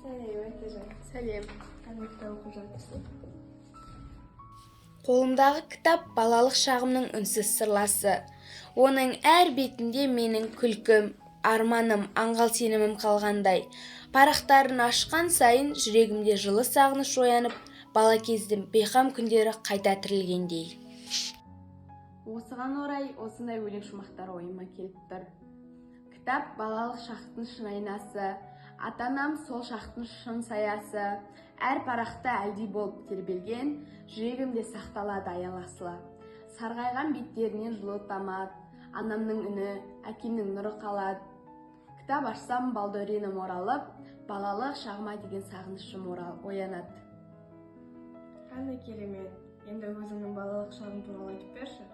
Сәлем, Әкежан. Сәлем. Қандай кітап оқып жатырсың? Қолымдағы кітап балалық шағымның үнсіз сырласы. Оның әр бетінде менің күлкім, арманым, аңғал сенімім қалғандай. Парақтарын ашқан сайын жүрегімде жылы сағыныш оянып, бала кездің бейқам күндері қайта тірілгендей. Осыған орай осындай өлең шумақтар ойыма келіп тұр. Кітап балалық шақтың шын айнасы, ата-анам сол шақтың шын саясы, әр парақта әлди болып тербелген, жүрегімде сақталады аяласылы. Сарғайған беттерінен жылы тамады, анамның үні, әкемнің нұры қалады. Кітап ашсам балдәуренім оралып, балалық шағыма деген сағынышым оянады. Қандай керемет. Енді өзіңнің балалық шағың туралы айтып берші.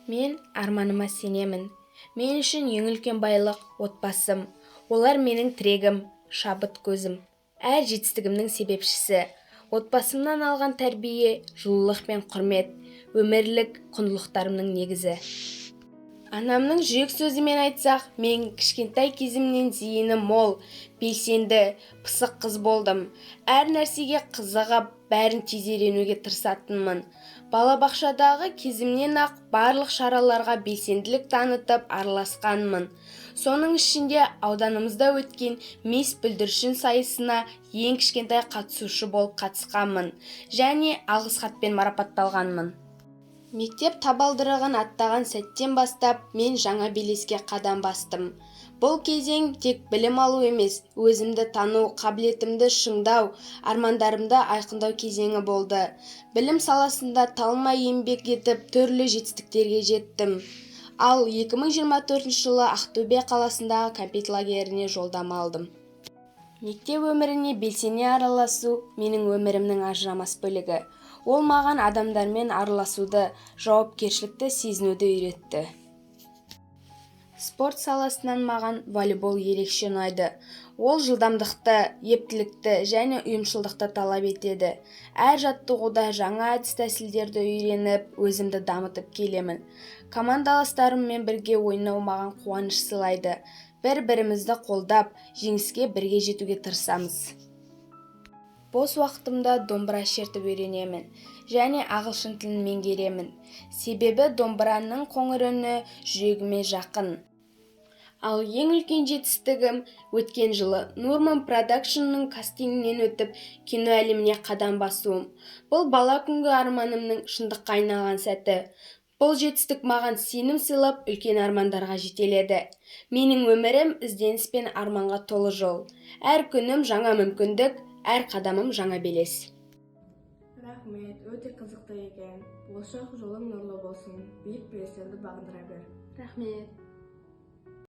Мен арманыма сенемін. Мен үшін ең үлкен байлық отбасым. Олар менің тірегім, шабыт көзім. Әр жетістігімнің себепшісі. Отбасымнан алған тәрбие, жылылық пен құрмет, өмірлік құндылықтарымның негізі. Анамның жүрек сөзімен айтсақ, мен кішкентай кезімнен зейіні мол, белсенді, пысық қыз болдым. Әр нәрсеге қызығып, бәрін тез үйренуге тырысатынмын. Балабақшадағы кезімнен ақ барлық шараларға белсенділік танытып араласқанмын. Соның ішінде ауданымызда өткен мисс бүлдіршін сайысына ең кішкентай қатысушы болып қатысқанмын және алғыс хатпен марапатталғанмын. Мектеп табалдырығын аттаған сәттен бастап мен жаңа белеске қадам бастым. Бұл кезең тек білім алу емес, өзімді тану, қабілетімді шыңдау, армандарымды айқындау кезеңі болды. Білім саласында талмай еңбек етіп, түрлі жетістіктерге жеттім. Ал 2024 жылы Ақтөбе қаласындағы кәмпит лагеріне жолдама алдым. Мектеп өміріне белсене араласу менің өмірімнің ажырамас бөлігі. Ол маған адамдармен араласуды, жауапкершілікті сезінуді үйретті. Спорт саласынан маған волейбол ерекше ұнайды. Ол жылдамдықты, ептілікті және ұйымшылдықты талап етеді. Әр жаттығуда жаңа әдіс-тәсілдерді үйреніп, өзімді дамытып келемін. Командаластарыммен бірге ойнау маған қуаныш сыйлайды. Бір-бірімізді қолдап, жеңіске бірге жетуге тырысамыз. Бос уақытымда домбыра шертіп үйренемін және ағылшын тілін меңгеремін. Себебі домбыраның қоңыр үні жүрегіме жақын. Ал ең үлкен жетістігім өткен жылы Нурман Продакшнның кастингінен өтіп, кино әлеміне қадам басуым. Бұл бала күнгі арманымның шындыққа айналған сәті. Бұл жетістік маған сенім сыйлап, үлкен армандарға жетеледі. Менің өмірім ізденіс пен арманға толы жол. Әр күнім жаңа мүмкіндік, әр қадамым жаңа белес. Рахмет, өте қызықты екен. Болашақ жолың нұрлы болсын. Биік белестерді бағындыра бер. Рахмет.